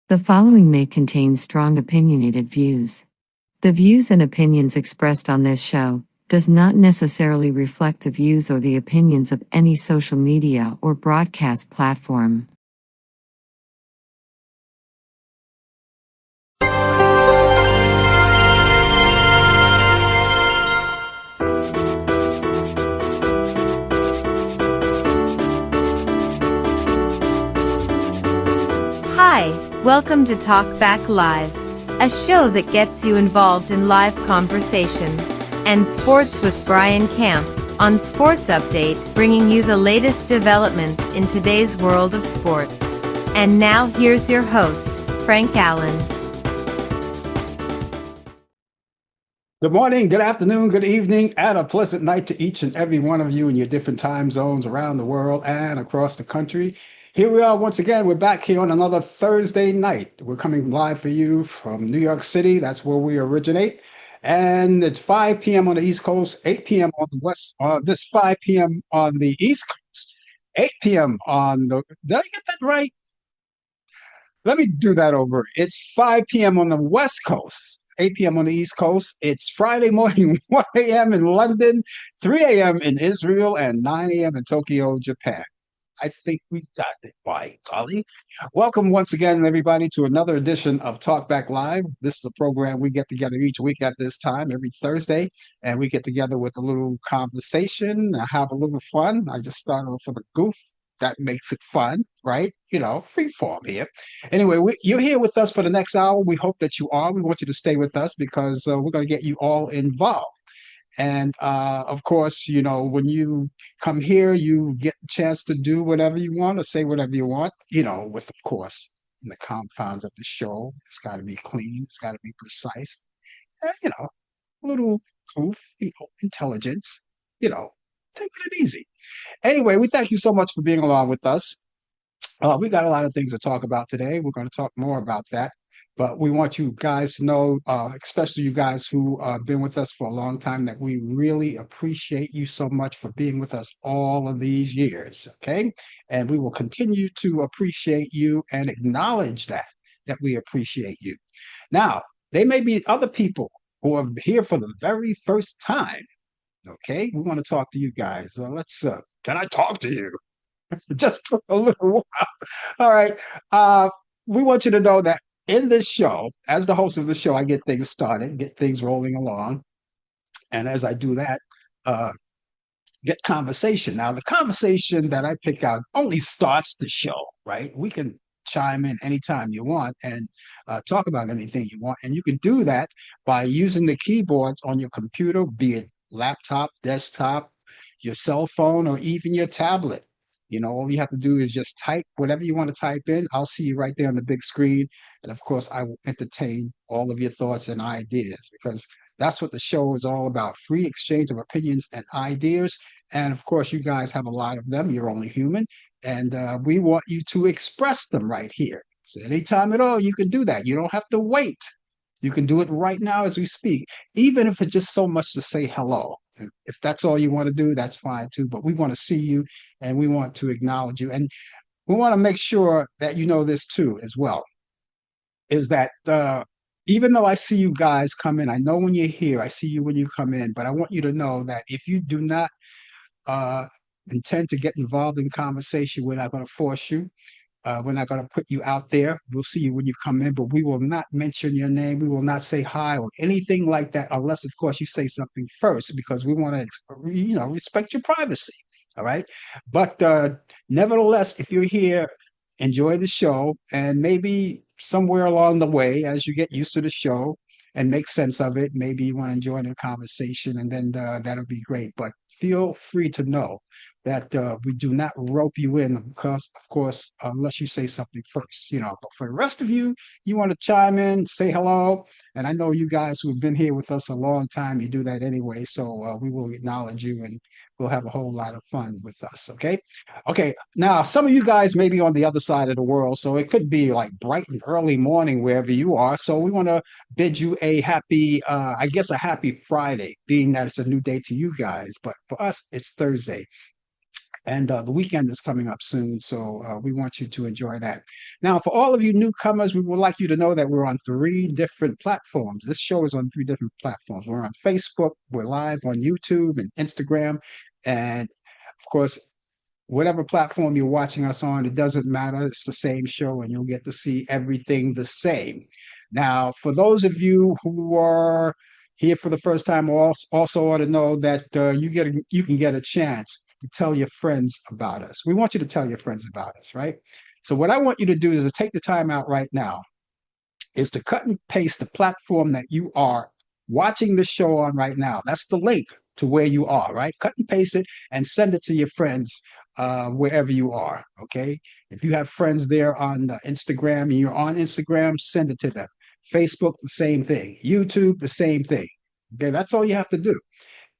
The following may contain strong opinionated views. The views and opinions expressed on this show does not necessarily reflect the views or the opinions of any social media or broadcast platform. Hi, welcome to Talk Back Live, a show that gets you involved in live conversation and sports with Brian Camp on Sports Update, bringing you the latest developments in today's world of sports. And now here's your host, Frank Allan. Good morning, good afternoon, good evening, and a pleasant night to each and every one of you in your different time zones around the world and across the country. Here we are once again. We're back here on another Thursday night. We're coming live for you from New York City. That's where we originate. And it's 5 p.m. on the East Coast, 8 p.m. on the West. This 5 p.m. on the East Coast, 8 p.m. on the. Did I get that right? Let me do that over. It's 5 p.m. on the West Coast, 8 p.m. on the East Coast. It's Friday morning, 1 a.m. in London, 3 a.m. in Israel, and 9 a.m. in Tokyo, Japan. I think we got it, by golly. Welcome once again, everybody, to another edition of Talk Back Live. This is a program we get together each week at this time, every Thursday, and we get together with a little conversation, have a little fun. I just started off with a goof. That makes it fun, right? You know, free form here. Anyway, you're here with us for the next hour. We hope that you are. We want you to stay with us because we're going to get you all involved. And of course, you know, when you come here, you get a chance to do whatever you want or say whatever you want, you know, with, of course, in the confines of the show. It's got to be clean, it's got to be precise, and, you know, a little proof, you know, intelligence, you know, taking it easy. Anyway, we thank you so much for being along with us. We got a lot of things to talk about today. We're going to talk more about that. But we want you guys to know, especially you guys who have been with us for a long time, that we really appreciate you so much for being with us all of these years. Okay. And we will continue to appreciate you and acknowledge that we appreciate you. Now, there may be other people who are here for the very first time. Okay. We want to talk to you guys. Can I talk to you? Just for a little while. All right. We want you to know that in this show, as the host of the show, I get things started, get things rolling along. And as I do that, get conversation. Now, the conversation that I pick out only starts the show, right? We can chime in anytime you want and talk about anything you want. And you can do that by using the keyboards on your computer, be it laptop, desktop, your cell phone, or even your tablet. You know, all you have to do is just type whatever you want to type in. I'll see you right there on the big screen. And of course, I will entertain all of your thoughts and ideas because that's what the show is all about, free exchange of opinions and ideas. And of course, you guys have a lot of them. You're only human. And we want you to express them right here. So anytime at all, you can do that. You don't have to wait. You can do it right now as we speak, even if it's just so much to say hello. If that's all you want to do, that's fine too. But we want to see you and we want to acknowledge you. And we want to make sure that you know this too, as well, is that even though I see you guys come in, I know when you're here, I see you when you come in, but I want you to know that if you do not intend to get involved in conversation, we're not going to force you. We're not going to put you out there. We'll see you when you come in, but we will not mention your name. We will not say hi or anything like that, unless, of course, you say something first, because we want to, you know, respect your privacy. All right. But nevertheless, if you're here, enjoy the show, and maybe somewhere along the way, as you get used to the show and make sense of it, maybe you want to join the conversation, and then that'll be great. But feel free to know that we do not rope you in, because, of course, unless you say something first, you know. But for the rest of you, you want to chime in, say hello. And I know you guys who have been here with us a long time, you do that anyway. So we will acknowledge you and we'll have a whole lot of fun with us. Okay. Okay. Now, some of you guys may be on the other side of the world. So it could be like bright and early morning wherever you are. So we want to bid you a happy, I guess, a happy Friday, being that it's a new day to you guys. But for us, it's Thursday. And the weekend is coming up soon, so we want you to enjoy that. Now, for all of you newcomers, we would like you to know that we're on 3 different platforms. This show is on 3 different platforms. We're on Facebook, we're live on YouTube and Instagram, and of course, whatever platform you're watching us on, it doesn't matter. It's the same show, and you'll get to see everything the same. Now, for those of you who are here for the first time, also ought to know that you can get a chance to tell your friends about us. We want you to tell your friends about us, right? So, what I want you to do is to take the time out right now is to cut and paste the platform that you are watching the show on right now. That's the link to where you are, right? Cut and paste it and send it to your friends wherever you are, okay? If you have friends there on Instagram and you're on Instagram, send it to them. Facebook, the same thing. YouTube, the same thing. Okay, that's all you have to do.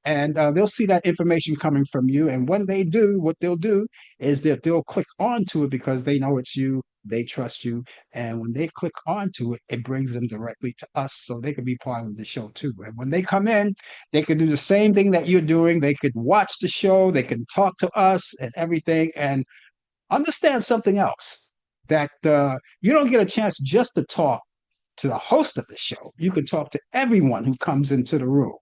And they'll see that information coming from you. And when they do, what they'll do is that they'll click onto it because they know it's you, they trust you. And when they click onto it, it brings them directly to us so they can be part of the show too. And when they come in, they can do the same thing that you're doing. They could watch the show, they can talk to us and everything. And understand something else that you don't get a chance just to talk to the host of the show. You can talk to everyone who comes into the room,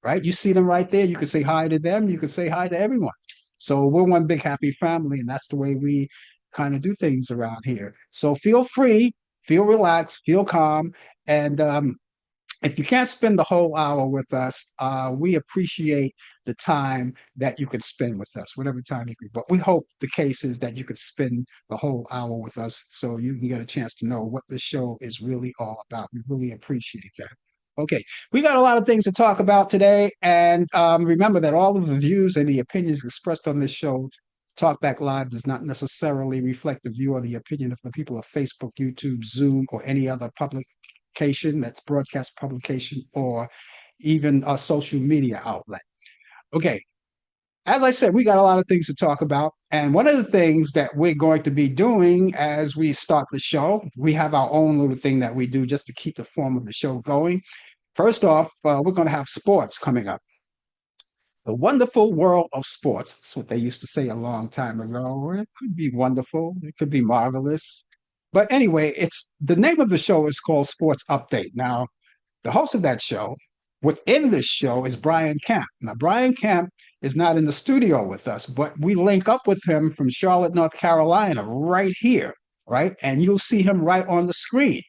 right? You see them right there. You can say hi to them. You can say hi to everyone. So we're one big happy family, and that's the way we kind of do things around here. So feel free, feel relaxed, feel calm, and if you can't spend the whole hour with us, we appreciate the time that you could spend with us, whatever time you could. But we hope the case is that you could spend the whole hour with us so you can get a chance to know what the show is really all about. We really appreciate that. Okay, we got a lot of things to talk about today. And remember that all of the views and the opinions expressed on this show, Talkback Live, does not necessarily reflect the view or the opinion of the people of Facebook, YouTube, Zoom, or any other publication that's broadcast publication or even a social media outlet. Okay, as I said, we got a lot of things to talk about. And one of the things that we're going to be doing as we start the show, we have our own little thing that we do just to keep the form of the show going. First off, we're going to have sports coming up. The wonderful world of sports. That's what they used to say a long time ago. It could be wonderful. It could be marvelous. But anyway, it's the name of the show is called Sports Update. Now, the host of that show within this show is Brian Camp. Now, Brian Camp is not in the studio with us, but we link up with him from Charlotte, North Carolina, right here, right? And you'll see him right on the screen.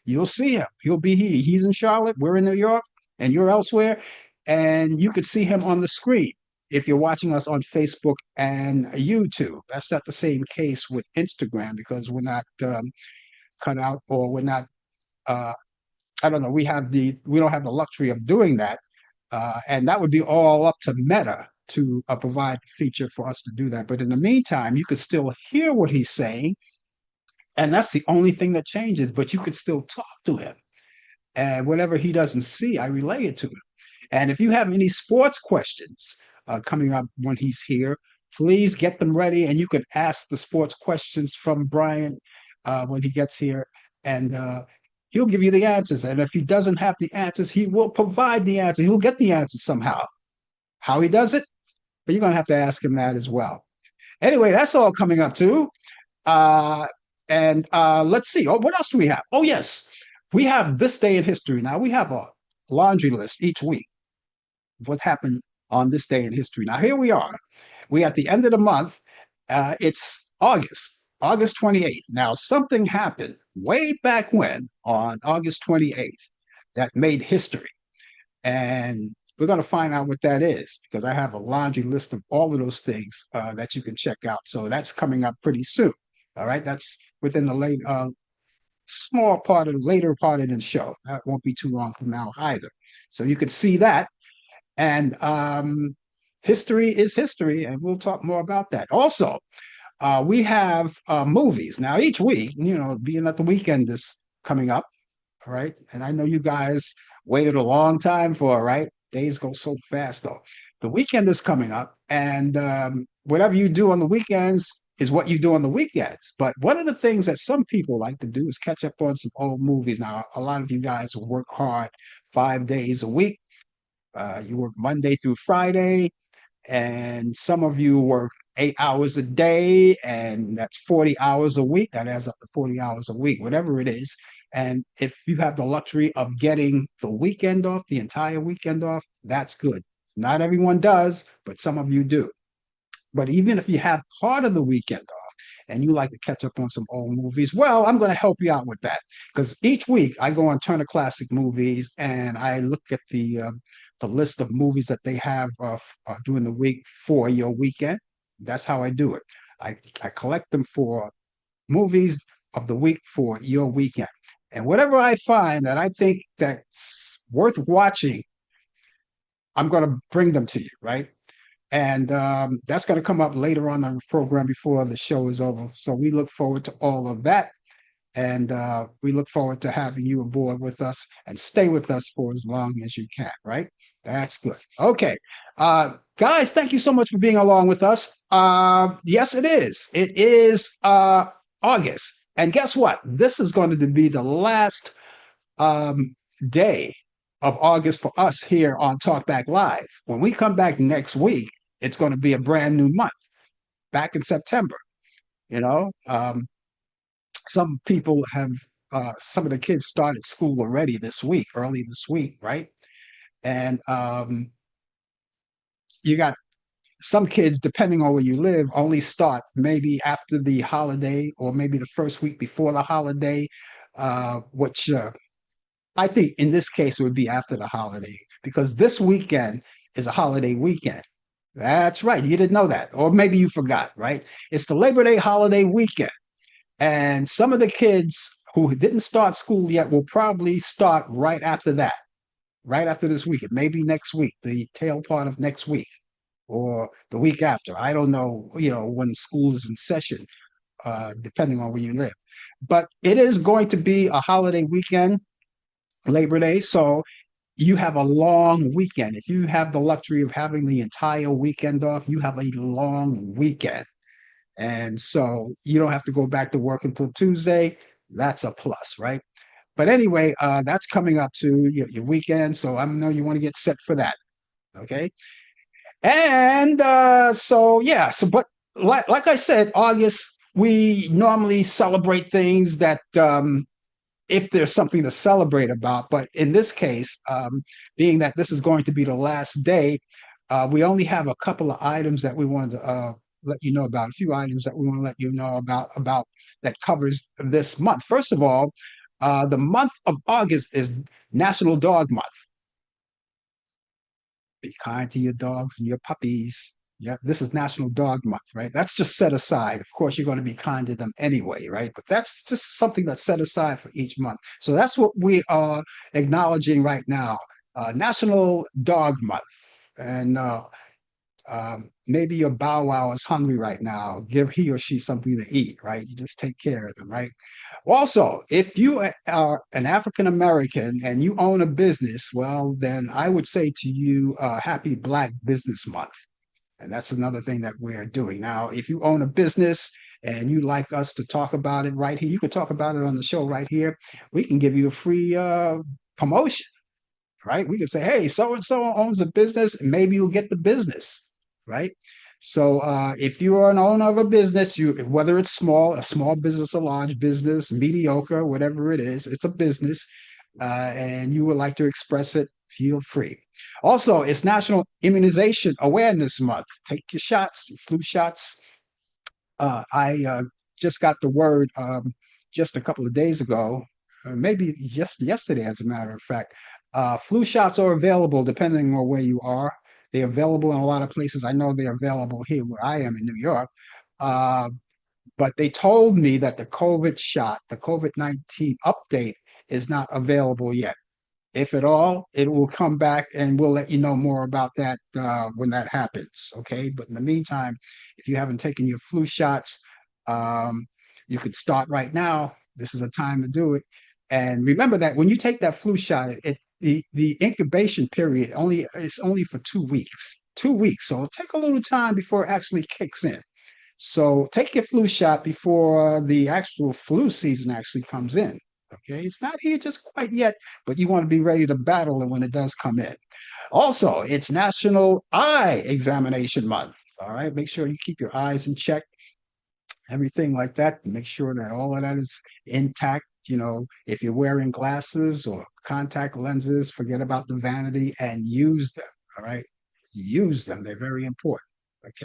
You'll see him. He'll be here. He's in Charlotte. We're in New York, and you're elsewhere. And you could see him on the screen if you're watching us on Facebook and YouTube. That's not the same case with Instagram because we're not cut out or we're not I don't know. We don't have the luxury of doing that, and that would be all up to Meta to provide a feature for us to do that. But in the meantime, you could still hear what he's saying, and that's the only thing that changes. But you could still talk to him, and whatever he doesn't see, I relay it to him. And if you have any sports questions coming up when he's here, please get them ready, and you can ask the sports questions from Brian when he gets here, and he'll give you the answers. And if he doesn't have the answers, he will provide the answer. He'll get the answers somehow. How he does it, but you're going to have to ask him that as well. Anyway, that's all coming up too. And let's see. Oh, what else do we have? Oh, yes. We have this day in history. Now, we have a laundry list each week of what happened on this day in history. Now, here we are. We're at the end of the month. It's August 28th. Now, something happened way back when on August 28th that made history. And we're going to find out what that is because I have a laundry list of all of those things that you can check out. So that's coming up pretty soon. All right. That's within the later part of the show. That won't be too long from now either. So you can see that. And history is history. And we'll talk more about that. Also, we have movies. Now, each week, being that the weekend is coming up, all right? And I know you guys waited a long time for it, right? Days go so fast, though. The weekend is coming up, and whatever you do on the weekends is what you do on the weekends. But one of the things that some people like to do is catch up on some old movies. Now, a lot of you guys work hard 5 days a week. You work Monday through Friday. and some of you work 8 hours a day, and that's 40 hours a week. That adds up to 40 hours a week, whatever it is. And if you have the luxury of getting the weekend off, the entire weekend off, that's good. Not everyone does, but some of you do. But even if you have part of the weekend off and you like to catch up on some old movies, well, I'm going to help you out with that because each week I go on Turner Classic Movies and I look at the list of movies that they have during the week for your weekend. That's how I do it. I collect them for movies of the week for your weekend. And whatever I find that I think that's worth watching, I'm going to bring them to you, right? And that's going to come up later on the program before the show is over. So we look forward to all of that. And we look forward to having you aboard with us and stay with us for as long as you can, right? That's good. Okay. Guys, thank you so much for being along with us. Yes, it is. It is August. And guess what? This is going to be the last day of August for us here on Talkback Live. When we come back next week, it's going to be a brand new month back in September. You know, some people have, some of the kids started school already this week, early this week, right? And you got some kids, depending on where you live, only start maybe after the holiday or maybe the first week before the holiday, which I think in this case it would be after the holiday because this weekend is a holiday weekend. That's right. You didn't know that. Or maybe you forgot, right? It's the Labor Day holiday weekend. And some of the kids who didn't start school yet will probably start right after that, right after this weekend, maybe next week, the tail part of next week or the week after. I don't know, when school is in session, depending on where you live. But it is going to be a holiday weekend, Labor Day. So you have a long weekend. If you have the luxury of having the entire weekend off, you have a long weekend. And so you don't have to go back to work until Tuesday. That's a plus, right? But anyway, that's coming up to your weekend. So I know you want to get set for that. Okay. And but like I said, August, we normally celebrate things that if there's something to celebrate about. But in this case, being that this is going to be the last day, we only have a couple of items that we wanted to let you know about, a few items that we want to let you know about that covers this month. First of all, the month of August is National Dog Month. Be kind to your dogs and your puppies. Yeah, this is National Dog Month, right? That's just set aside. Of course, you're going to be kind to them anyway, right? But that's just something that's set aside for each month. So that's what we are acknowledging right now, National Dog Month. And maybe your Bow Wow is hungry right now. Give he or she something to eat, right? You just take care of them, right? Also, if you are an African American and you own a business, well, then I would say to you, happy Black Business Month. And that's another thing that we're doing. Now, if you own a business and you like us to talk about it right here, you could talk about it on the show right here. We can give you a free promotion, right? We could say, hey, so and so owns a business, and maybe you'll get the business, right? So if you are an owner of a business, whether it's a small business, a large business, mediocre, whatever it is, it's a business, and you would like to express it, feel free. Also, it's National Immunization Awareness Month. Take your shots, flu shots. I just got the word just a couple of days ago, maybe just yesterday, as a matter of fact. Flu shots are available depending on where you are. They're available in a lot of places. I know they're available here where I am in New York. But they told me that the COVID shot, the COVID-19 update, is not available yet. If at all, it will come back and we'll let you know more about that when that happens. Okay. But in the meantime, if you haven't taken your flu shots, you could start right now. This is a time to do it. And remember that when you take that flu shot, the incubation period is only for 2 weeks. 2 weeks. So it'll take a little time before it actually kicks in. So take your flu shot before the actual flu season actually comes in. Okay, it's not here just quite yet, but you want to be ready to battle it when it does come in. Also, it's National Eye Examination Month. All right, make sure you keep your eyes in check, everything like that. Make sure that all of that is intact. If you're wearing glasses or contact lenses, forget about the vanity and use them. All right, use them. They're very important. Okay.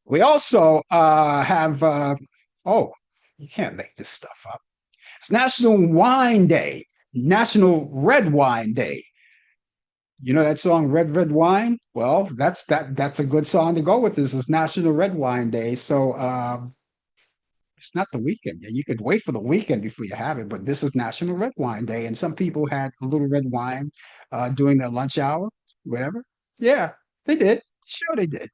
We also oh, you can't make this stuff up. It's National Wine Day, National Red Wine Day. You know that song Red Wine? Well, that's a good song to go with this. It's National Red Wine Day. So it's not the weekend. Yeah, you could wait for the weekend before you have it, but this is National Red Wine Day. And some people had a little red wine during their lunch hour, whatever. Yeah, they did. Sure, they did.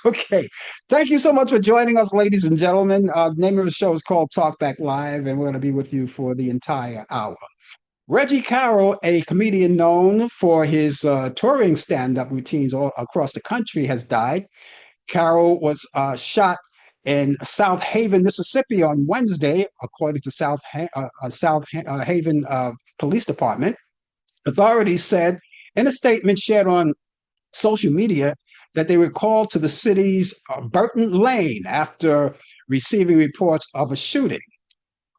Okay. Thank you so much for joining us, ladies and gentlemen. The name of the show is called Talk Back Live, and we're going to be with you for the entire hour. Reggie Carroll, a comedian known for his touring stand-up routines all across the country, has died. Carroll was shot in South Haven, Mississippi on Wednesday, according to South Haven Police Department. Authorities said in a statement shared on social media that they were called to the city's Burton Lane after receiving reports of a shooting.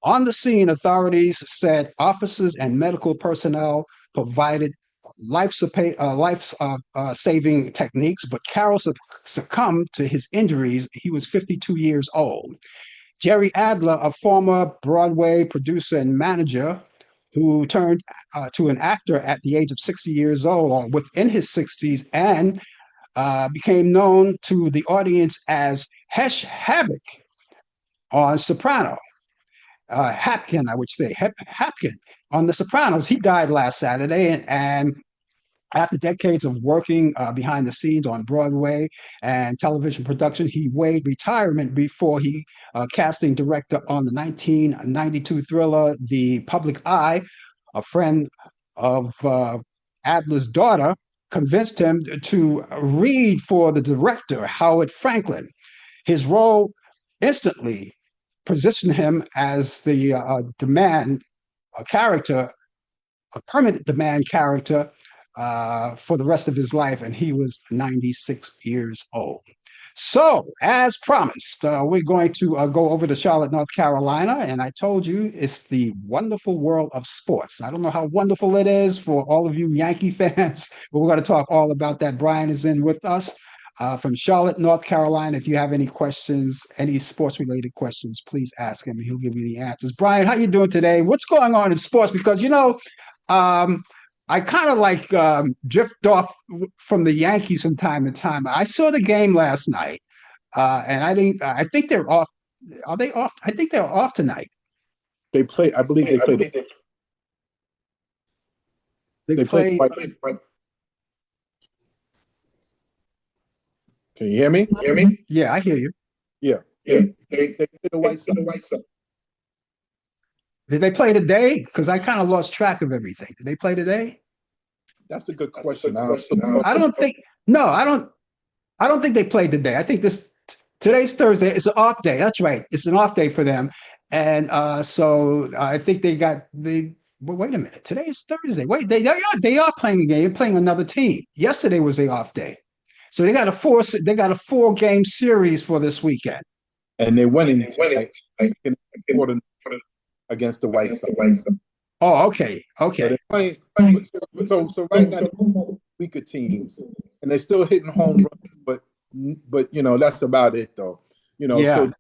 On the scene, authorities said officers and medical personnel provided life-saving techniques, but Carroll succumbed to his injuries. He was 52 years old. Jerry Adler, a former Broadway producer and manager who turned to an actor at the age of 60 years old, or within his 60s, and became known to the audience as Hesh Havoc on Soprano. Hapkin, I would say, Hapkin on The Sopranos. He died last Saturday, and after decades of working behind the scenes on Broadway and television production, he weighed retirement before he casting director on the 1992 thriller The Public Eye. A friend of Adler's daughter convinced him to read for the director, Howard Franklin. His role instantly positioned him as the demand character, a permanent demand character for the rest of his life, and he was 96 years old. So, as promised, we're going to go over to Charlotte, North Carolina, and I told you it's the wonderful world of sports. I don't know how wonderful it is for all of you Yankee fans, but we're going to talk all about that. Brian is in with us from Charlotte, North Carolina. If you have any questions, any sports-related questions, please ask him. He'll give you the answers. Brian, how you doing today? What's going on in sports? Because, I kind of like drift off from the Yankees from time to time. I saw the game last night, and I think they're off. Are they off? I think they're off tonight. They play. I believe they played. They play. Can you hear me? Yeah, I hear you. Yeah. They the White Sox. Did they play today? Because I kind of lost track of everything. Did they play today? That's a good question. I don't think. No, I don't think they played today. I think today's Thursday. It's an off day. That's right. It's an off day for them, and so I think they got the. Well, wait a minute. Today is Thursday. Wait, they are playing a game. They're playing another team. Yesterday was the off day, so they got a 4-game series for this weekend. And they went in against the White Sox. Oh, okay. So they're playing, so right now they're weaker teams, and they're still hitting home runs, but that's about it though. So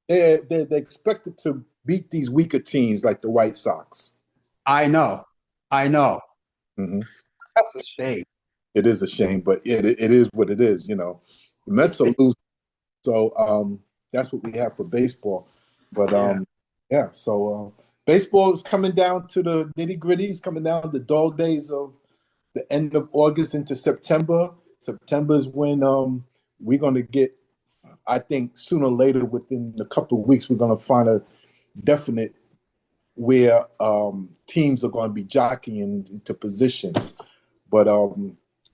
they're expected to beat these weaker teams like the White Sox. I know. Mm-hmm. That's a shame. It is a shame, but it is what it is. The Mets are losing, so that's what we have for baseball. But so baseball is coming down to the nitty-gritty. It's coming down to the dog days of the end of August into September. September is when we're going to get, I think, sooner or later, within a couple of weeks, we're going to find a definite where teams are going to be jockeying into position. But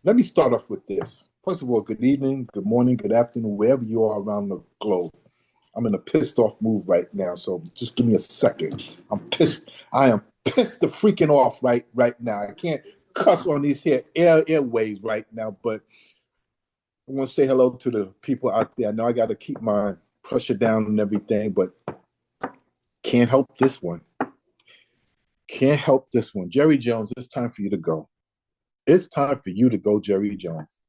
let me start off with this. First of all, good evening, good morning, good afternoon, wherever you are around the globe. I'm in a pissed off mood right now, so just give me a second. I'm pissed. I am pissed the freaking off right now. I can't cuss on these here airwaves right now, but I want to say hello to the people out there. I know I got to keep my pressure down and everything, but can't help this one. Can't help this one. Jerry Jones, it's time for you to go. It's time for you to go, Jerry Jones.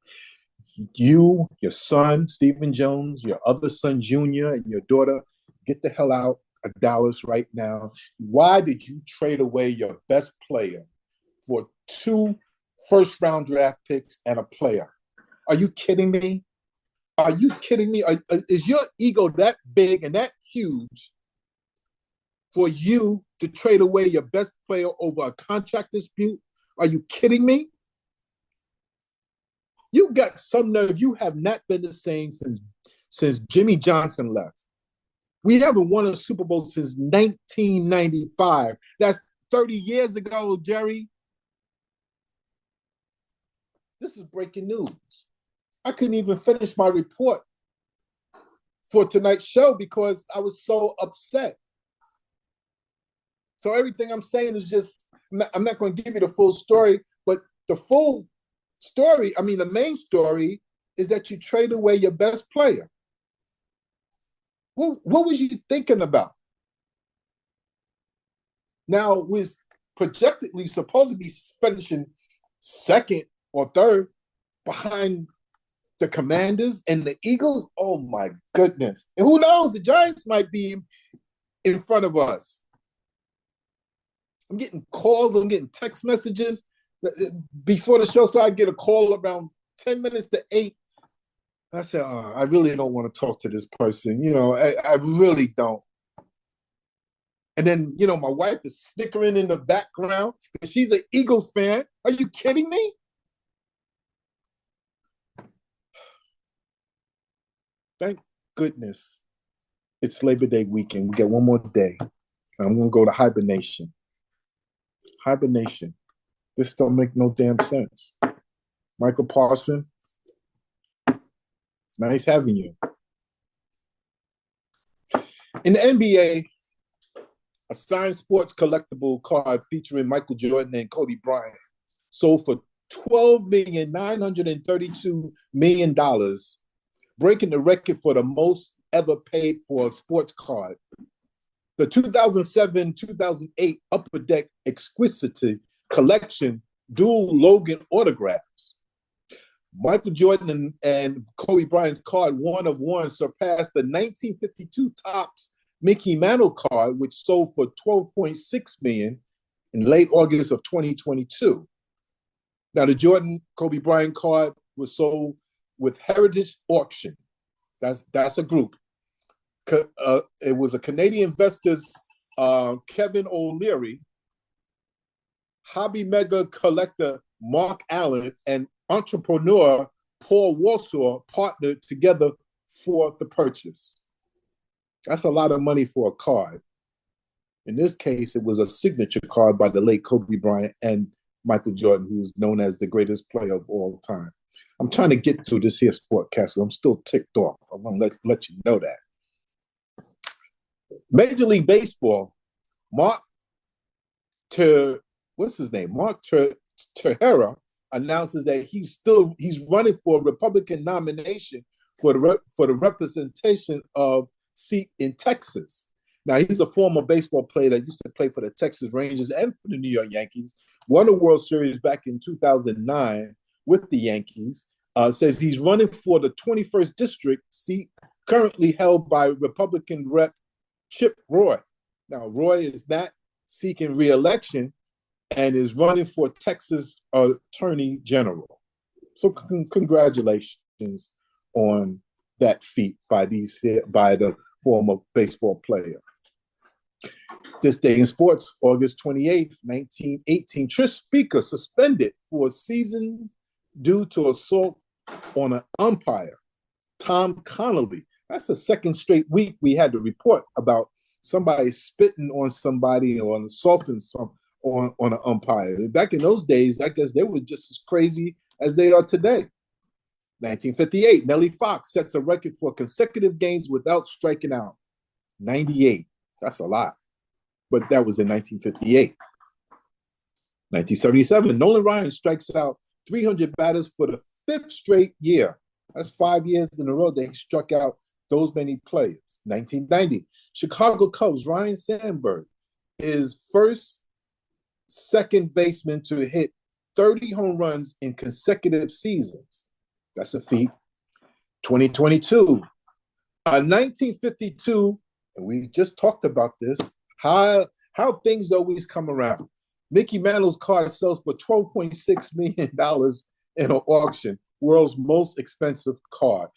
You, your son, Stephen Jones, your other son, Junior, and your daughter, get the hell out of Dallas right now. Why did you trade away your best player for 2 first-round draft picks and a player? Are you kidding me? Are you kidding me? Is your ego that big and that huge for you to trade away your best player over a contract dispute? Are you kidding me? You got some nerve. You have not been the same since Jimmy Johnson left. We haven't won a Super Bowl since 1995. That's 30 years ago, Jerry. This is breaking news. I couldn't even finish my report for tonight's show because I was so upset. So everything I'm saying is just, I'm not going to give you the full story, but the full story, the main story is that you trade away your best player. What was you thinking about? Now, we're projectedly supposed to be finishing second or third behind the Commanders and the Eagles. Oh, my goodness. And who knows? The Giants might be in front of us. I'm getting calls. I'm getting text messages before the show, so I get a call around 10 minutes to 8. I said, I really don't want to talk to this person. I really don't. And then, my wife is snickering in the background because she's an Eagles fan. Are you kidding me? Thank goodness it's Labor Day weekend. We get one more day. I'm going to go to hibernation. Hibernation. This don't make no damn sense. Michael Parson, it's nice having you. In the NBA, a signed sports collectible card featuring Michael Jordan and Kobe Bryant sold for $12,932,000, breaking the record for the most ever paid for a sports card. The 2007-2008 Upper Deck Exquisite Collection dual Logan autographs. Michael Jordan and Kobe Bryant's card, one of one, surpassed the 1952 Topps Mickey Mantle card, which sold for $12.6 million in late August of 2022. Now, the Jordan Kobe Bryant card was sold with Heritage Auction. That's a group. It was a Canadian investors, Kevin O'Leary, hobby mega collector Mark Allan, and entrepreneur Paul Warsaw partnered together for the purchase. That's a lot of money for a card. In this case, it was a signature card by the late Kobe Bryant and Michael Jordan, who's known as the greatest player of all time. I'm trying to get through this here Sportcast. I'm still ticked off. I want to let you know that. Major League Baseball, Mark Teixeira announces that he's running for a Republican nomination for the representation of seat in Texas. Now, he's a former baseball player that used to play for the Texas Rangers and for the New York Yankees, won the World Series back in 2009 with the Yankees. Says he's running for the 21st District seat currently held by Republican Rep Chip Roy. Now, Roy is not seeking re-election and is running for Texas Attorney General. So congratulations on that feat by the former baseball player. This day in sports, August 28th, 1918, Trish Speaker suspended for a season due to assault on an umpire, Tom Connolly. That's the second straight week we had to report about somebody spitting on somebody or assaulting on an umpire. Back in those days, I guess they were just as crazy as they are today. 1958, Nellie Fox sets a record for consecutive games without striking out. 98. That's a lot. But that was in 1958. 1977, Nolan Ryan strikes out 300 batters for the fifth straight year. That's 5 years in a row they struck out those many players. 1990, Chicago Cubs, Ryan Sandberg is first second baseman to hit 30 home runs in consecutive seasons. That's a feat. 2022, 1952, and we just talked about this, how things always come around. Mickey Mantle's card sells for $12.6 million in an auction, world's most expensive card.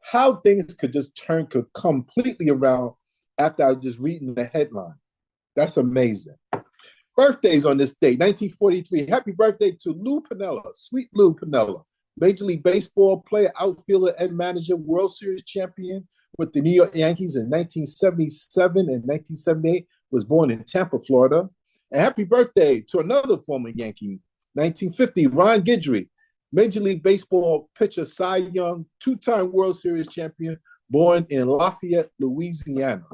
How things could just turn completely around after I just reading the headline. That's amazing. Birthdays on this date, 1943. Happy birthday to Lou Piniella, sweet Lou Piniella. Major League Baseball player, outfielder, and manager, World Series champion with the New York Yankees in 1977 and 1978, was born in Tampa, Florida. And happy birthday to another former Yankee, 1950, Ron Guidry, Major League Baseball pitcher, Cy Young, two-time World Series champion, born in Lafayette, Louisiana.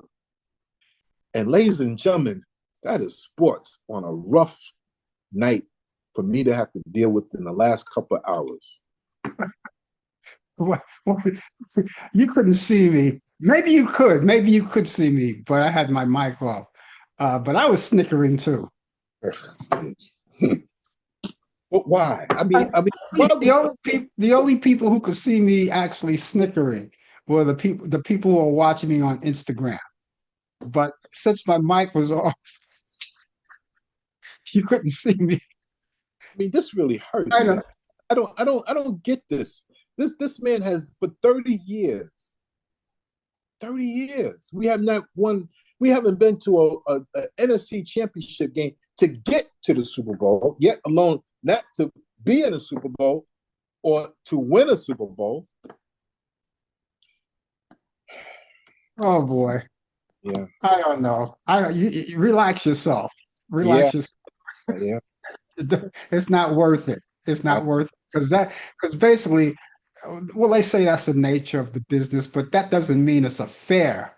And ladies and gentlemen, that is sports on a rough night for me to have to deal with in the last couple of hours. Well, you couldn't see me. Maybe you could see me, but I had my mic off. But I was snickering too. But why? I mean, why the only people who could see me actually snickering were the people who are watching me on Instagram. But since my mic was off, you couldn't see me. I mean, this really hurts. I know. Man. I don't get this. This man has for 30 years. 30 years. We have not won. We haven't been to a NFC championship game to get to the Super Bowl, yet alone not to be in a Super Bowl or to win a Super Bowl. Oh boy. Yeah. I don't know. You relax yourself. Relax yourself. Yeah. It's not worth it. It's not worth it because basically, well, they say that's the nature of the business, but that doesn't mean it's a fair.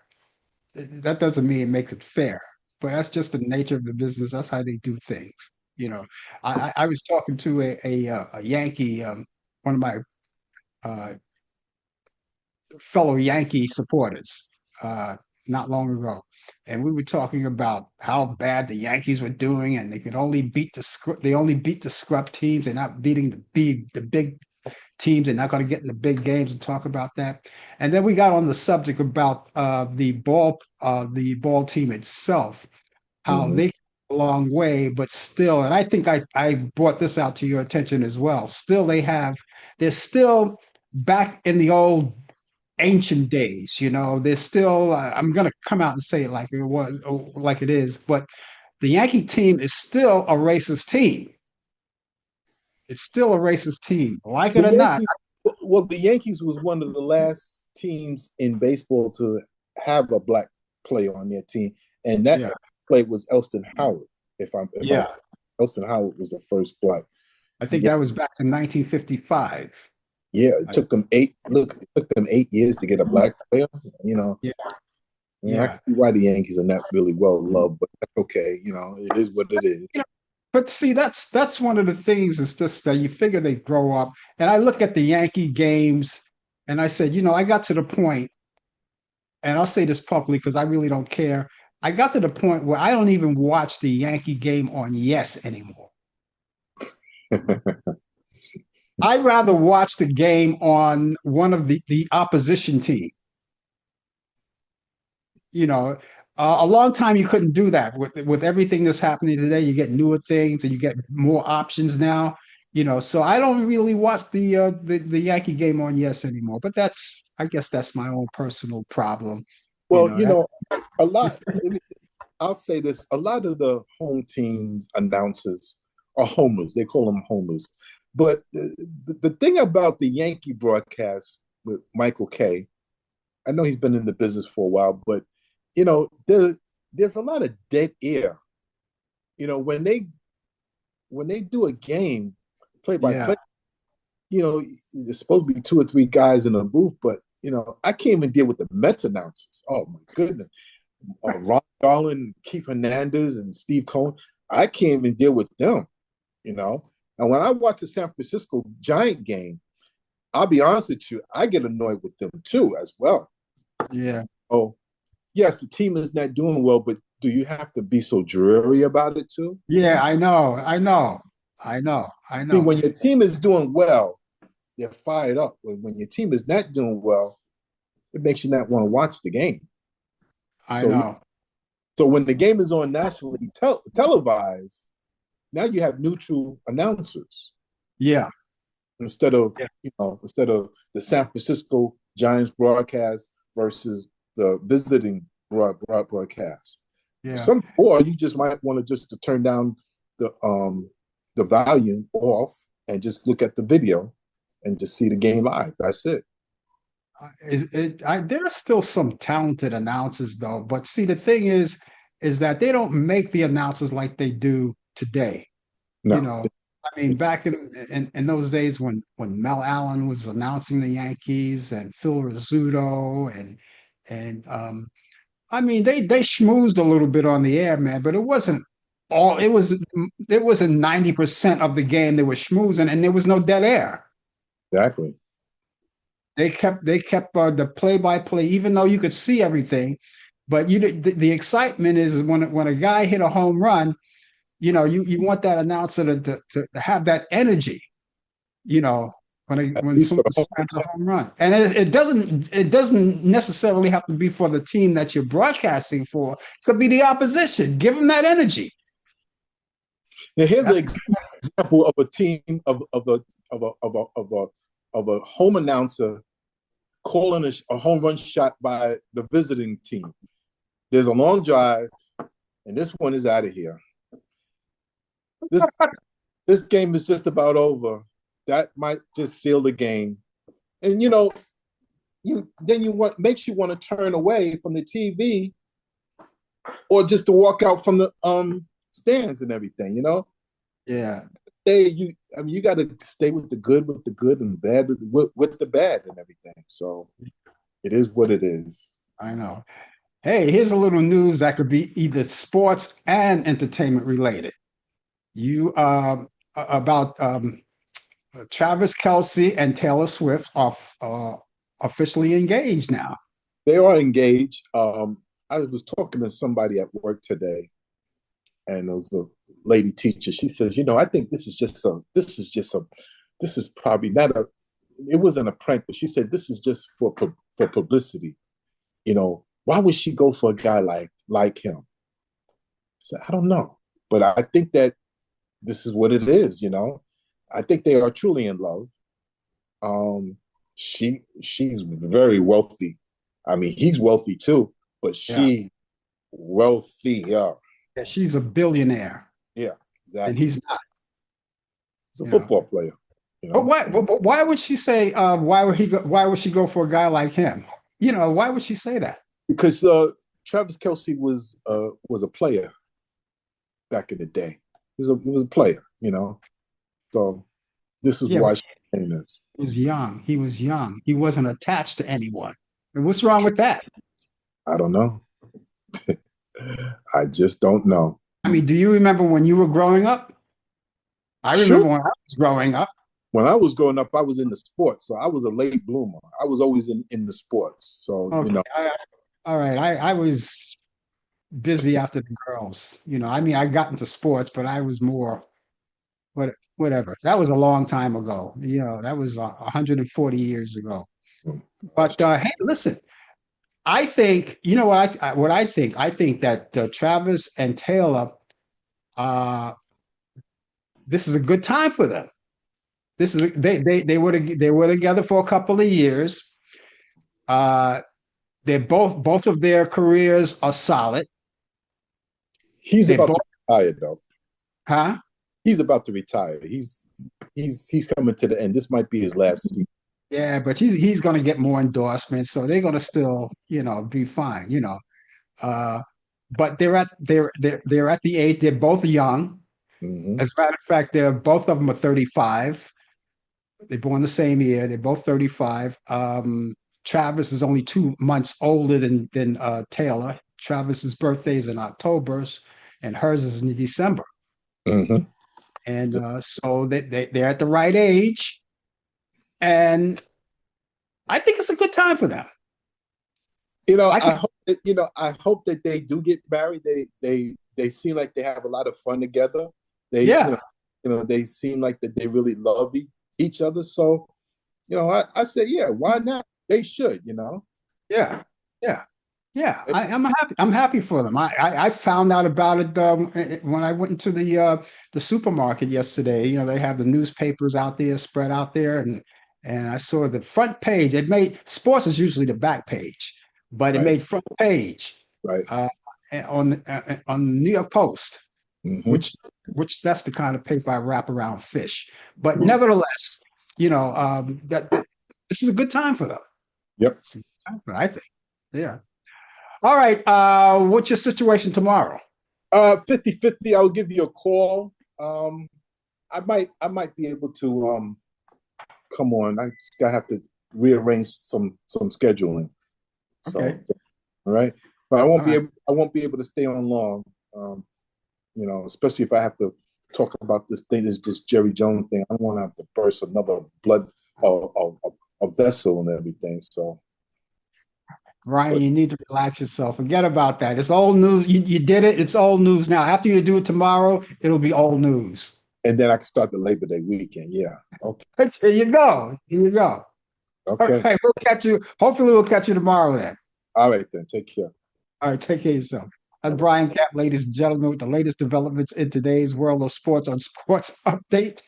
That doesn't mean it makes it fair. But that's just the nature of the business. That's how they do things. You know, I was talking to a Yankee, one of my fellow Yankee supporters, not long ago, and we were talking about how bad the Yankees were doing, and they could only beat the scrub teams. They're not beating the big teams. They're not going to get in the big games and talk about that. And then we got on the subject about the ball team itself, how they a long way, but still, and I think I brought this out to your attention as well. Still, they're still back in the old ancient days. You know, they're still. I'm going to come out and say it like it was, like it is, but the Yankee team is still a racist team. It's still a racist team, like it or not. Well, the Yankees was one of the last teams in baseball to have a black player on their team, and that play was Elston Howard. Elston Howard was the first black. I think that was back in 1955. Yeah, it took them 8 years to get a black player. You know. I can see why the Yankees are not really well loved, but that's okay. You know, it is what it is. But see, that's one of the things. Is just that you figure they grow up. And I look at the Yankee games, and I said, I got to the point, and I'll say this publicly because I really don't care. I got to the point where I don't even watch the Yankee game on Yes anymore. I'd rather watch the game on one of the opposition team. A long time you couldn't do that. With everything that's happening today, you get newer things and you get more options now. So I don't really watch the Yankee game on Yes anymore. But I guess that's my own personal problem. Well, a lot. I'll say this: a lot of the home teams announcers are homers. They call them homers. But the thing about the Yankee broadcast with Michael Kay, I know he's been in the business for a while, but there's a lot of dead air. When they do a game play by play, there's supposed to be two or three guys in a booth, but I can't even deal with the Mets announcers. Oh my goodness, Ron Garland, Keith Hernandez, and Steve Cohen. I can't even deal with them. And when I watch the San Francisco Giant game, I'll be honest with you, I get annoyed with them too as well. Yeah. Oh, yes, the team is not doing well, but do you have to be so dreary about it too? Yeah, I know. See, when your team is doing well, they're fired up. When your team is not doing well, it makes you not want to watch the game. I know. So when the game is on nationally televised, now you have neutral announcers. Yeah. Instead of the San Francisco Giants broadcast versus the visiting broadcast. Yeah. Or you just might want to just to turn down the volume off and just look at the video and just see the game live. That's it. There are still some talented announcers though, but see, the thing is that they don't make the announcers like they do today. No. I mean, back in those days when Mel Allen was announcing the Yankees and Phil Rizzuto and I mean they schmoozed a little bit on the air, man, but it wasn't 90% of the game they were schmoozing, and there was no dead air. Exactly. They kept the play-by-play, even though you could see everything, but the excitement is when a guy hit a home run. You want that announcer to have that energy, when someone slams a home run. And it doesn't necessarily have to be for the team that you're broadcasting for. It could be the opposition. Give them that energy. Now here's an example of a team of a home announcer calling a home run shot by the visiting team. There's a long drive, and this one is out of here. This game is just about over. That might just seal the game. And makes you want to turn away from the TV or just to walk out from the stands and everything, Yeah. You got to stay with the good and bad with the bad and everything. So it is what it is. I know. Hey, here's a little news that could be either sports and entertainment related. About Travis Kelce and Taylor Swift are officially engaged now. They are engaged. I was talking to somebody at work today, and it was a lady teacher. She says, I think this is probably not it wasn't a prank, but she said this is just for publicity. Why would she go for a guy like him? So I don't know, but I think that this is what it is, I think they are truly in love. She's very wealthy. I mean, he's wealthy too, but she's wealthy. Yeah, she's a billionaire. Yeah, exactly. And he's not. He's a football player. But why would she say? Why would she go for a guy like him? Why would she say that? Because Travis Kelce was a player back in the day. He was a player, So this is why she's saying this. He was young. He wasn't attached to anyone. And what's wrong with that? I don't know. I just don't know. I mean, do you remember when you were growing up? I remember when I was growing up. When I was growing up, I was in the sports, so I was a late bloomer. I was always in the sports. So all right. I was busy after the girls. I mean, I got into sports, but I was more whatever. That was a long time ago. That was 140 years ago. But hey, listen, I think what I think. I think that Travis and Taylor, this is a good time for them. This is they were together for a couple of years. They're both of their careers are solid. He's about to retire, though. Huh? He's about to retire. He's coming to the end. This might be his last season. Yeah, but he's going to get more endorsements, so they're going to still, be fine. But they're at the age. They're both young. Mm-hmm. As a matter of fact, both of them are 35. They're born the same year. They're both 35. Travis is only 2 months older than Taylor. Travis's birthday is in October, and hers is in December. Mm-hmm. And so they're at the right age, and I think it's a good time for them. I hope that they do get married. They seem like they have a lot of fun together. Yeah. They seem like that they really love each other. So, I say, yeah, why not? They should. Yeah, yeah, yeah. I'm happy. I'm happy for them. I found out about it when I went into the supermarket yesterday. They have the newspapers out there spread out there, and I saw the front page. It made sports is usually the back page, but it Right. made front page Right. on the New York Post, Mm-hmm. which that's the kind of paper I wrap around fish. But nevertheless, that this is a good time for them. Yep. It's a good time for them, I think. Yeah. All right. What's your situation tomorrow? 50-50. I'll give you a call. I might be able to come on. I just gotta have to rearrange some scheduling. So, Okay. all right. But I won't All be right. able I won't be able to stay on long. Especially if I have to talk about this thing, this Jerry Jones thing. I don't want to have to burst another blood a vessel and everything. So, Ryan, but, you need to relax yourself. Forget about that. It's old news. You did it. It's old news now. After you do it tomorrow, it'll be old news. and then I can start the Labor Day weekend. Yeah. Okay. There you go. Here you go. All Okay. right. We'll catch you. Hopefully, we'll catch you tomorrow then. All right then. Take care. All right. Take care of yourself. That's All right. Brian Cap, ladies and gentlemen, with the latest developments in today's world of sports on Sports Update.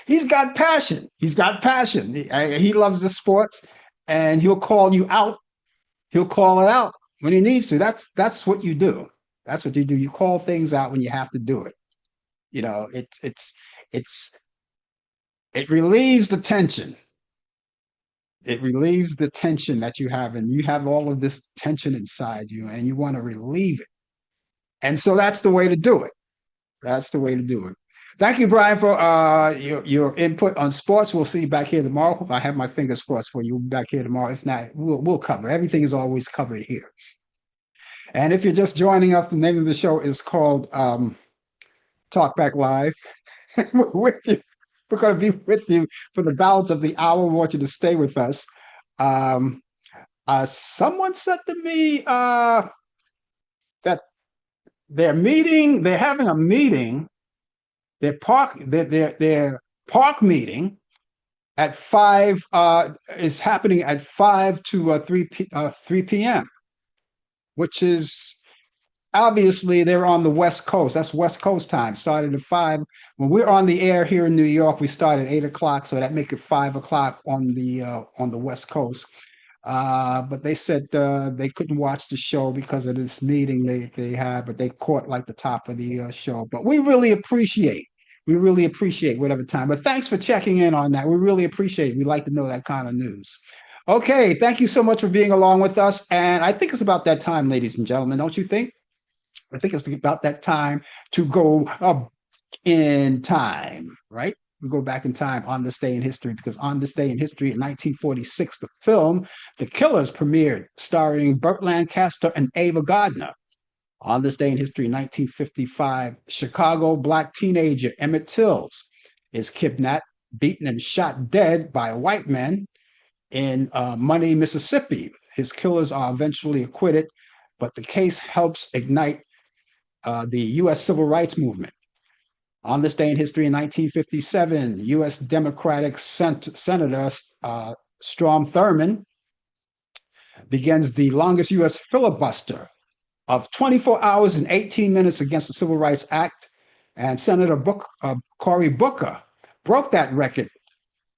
He's got passion. He's got passion. He loves the sports, and he'll call you out. He'll call it out when he needs to. That's what you do. That's what you do. You call things out when you have to do it. It's it relieves the tension. It relieves the tension that you have, and you have all of this tension inside you, and you want to relieve it. And so that's the way to do it. That's the way to do it. Thank you, Brian, for your input on sports. We'll see you back here tomorrow. I have my fingers crossed for you. We'll be back here tomorrow. If not, we'll cover. Everything is always covered here. And if you're just joining us, the name of the show is called Talk Back Live. We're with you. We're going to be with you for the balance of the hour. We want you to stay with us. Someone said to me that they're having a meeting. Their park meeting at 5 is happening at 5 to 3 p.m., which is obviously they're on the West Coast. That's West Coast time. Started at 5. When we're on the air here in New York, we start at 8 o'clock, so that make it 5 o'clock on the West Coast. But they said they couldn't watch the show because of this meeting they had, but they caught like the top of the show. But we really appreciate whatever time. But thanks for checking in on that. We really appreciate it. We like to know that kind of news. Okay, thank you so much for being along with us. And I think it's about that time, ladies and gentlemen, don't you think? I think it's about that time to go in time, right? We go back in time on this day in history, because on this day in history in 1946, the film The Killers premiered, starring Burt Lancaster and Ava Gardner. On this day in history in 1955, Chicago black teenager Emmett Tills is kidnapped, beaten, and shot dead by white men in Money, Mississippi. His killers are eventually acquitted, but the case helps ignite the U.S. Civil Rights Movement. On this day in history in 1957, U.S. Democratic Senator Strom Thurmond begins the longest U.S. filibuster of 24 hours and 18 minutes against the Civil Rights Act. And Senator Cory Booker broke that record,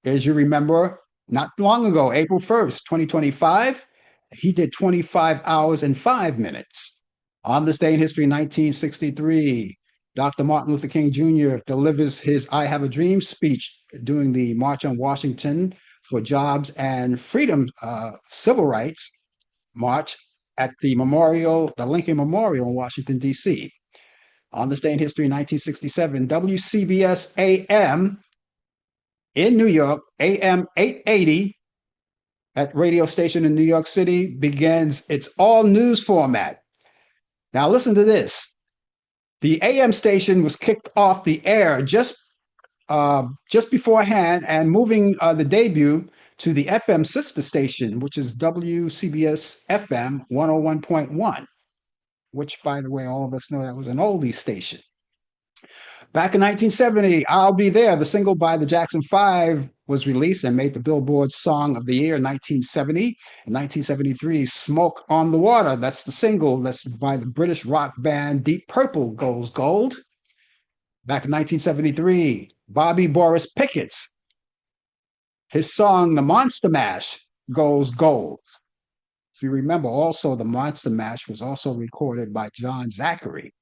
as you remember, not long ago, April 1st, 2025. He did 25 hours and 5 minutes. On this day in history, 1963, Dr. Martin Luther King Jr. delivers his I Have a Dream speech during the March on Washington for Jobs and Freedom Civil Rights March at the Lincoln Memorial in Washington, D.C. On this day in history, 1967, WCBS AM in New York, AM 880 at radio station in New York City begins its all news format. Now listen to this. The AM station was kicked off the air just beforehand and moving the debut to the FM sister station, which is WCBS FM 101.1, which, by the way, all of us know that was an oldie station. Back in 1970, I'll Be There, the single by the Jackson 5, was released and made the Billboard Song of the Year in 1970. In 1973, Smoke on the Water, that's the single that's by the British rock band Deep Purple, goes gold. Back in 1973, Bobby Boris Pickett's, his song The Monster Mash goes gold. If you remember, also the Monster Mash was also recorded by John Zachary.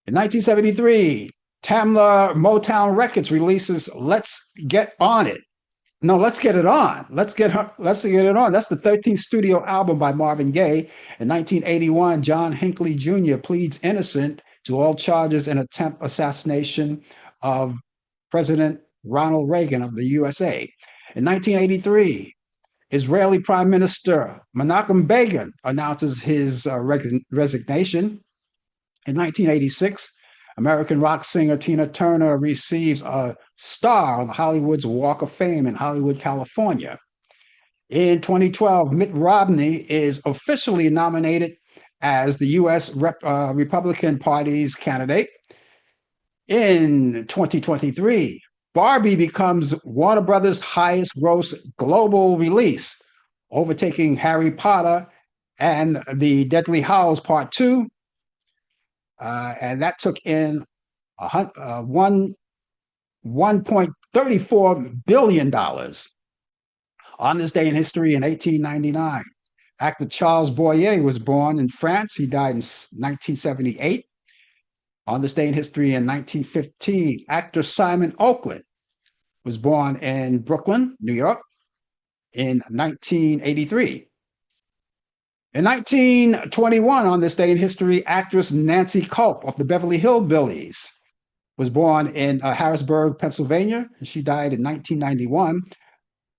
In 1973, Tamla Motown Records releases Let's Get On It. No, Let's Get It On. Let's Get It On. That's the 13th studio album by Marvin Gaye. In 1981, John Hinckley Jr. pleads innocent to all charges in attempt assassination of President Ronald Reagan of the USA. In 1983, Israeli Prime Minister Menachem Begin announces his resignation. In 1986, American rock singer Tina Turner receives a star on Hollywood's Walk of Fame in Hollywood, California. In 2012, Mitt Romney is officially nominated as the U.S. Republican Party's candidate. In 2023, Barbie becomes Warner Brothers' highest gross global release, overtaking Harry Potter and the Deathly Hallows Part 2. And that took in $1.34 billion. On this day in history in 1899, actor Charles Boyer was born in France. He died in 1978. On this day in history in 1915, actor Simon Oakland was born in Brooklyn, New York, in 1983. In 1921, on this day in history, actress Nancy Culp of the Beverly Hillbillies was born in Harrisburg, Pennsylvania, and she died in 1991.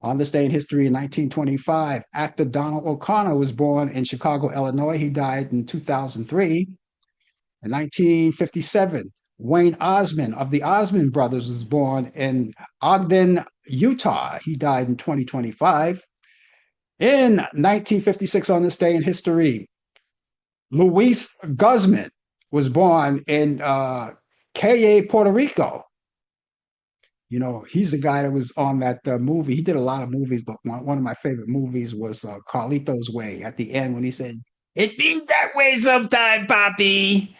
On this day in history in 1925, actor Donald O'Connor was born in Chicago, Illinois. He died in 2003. In 1957, Wayne Osmond of the Osmond Brothers was born in Ogden, Utah. He died in 2025. In 1956, on this day in history, Luis Guzman was born in Calle, Puerto Rico. You know, he's the guy that was on that movie. He did a lot of movies, but one of my favorite movies was Carlito's Way. At the end, when he said, "It means that way sometime, Poppy."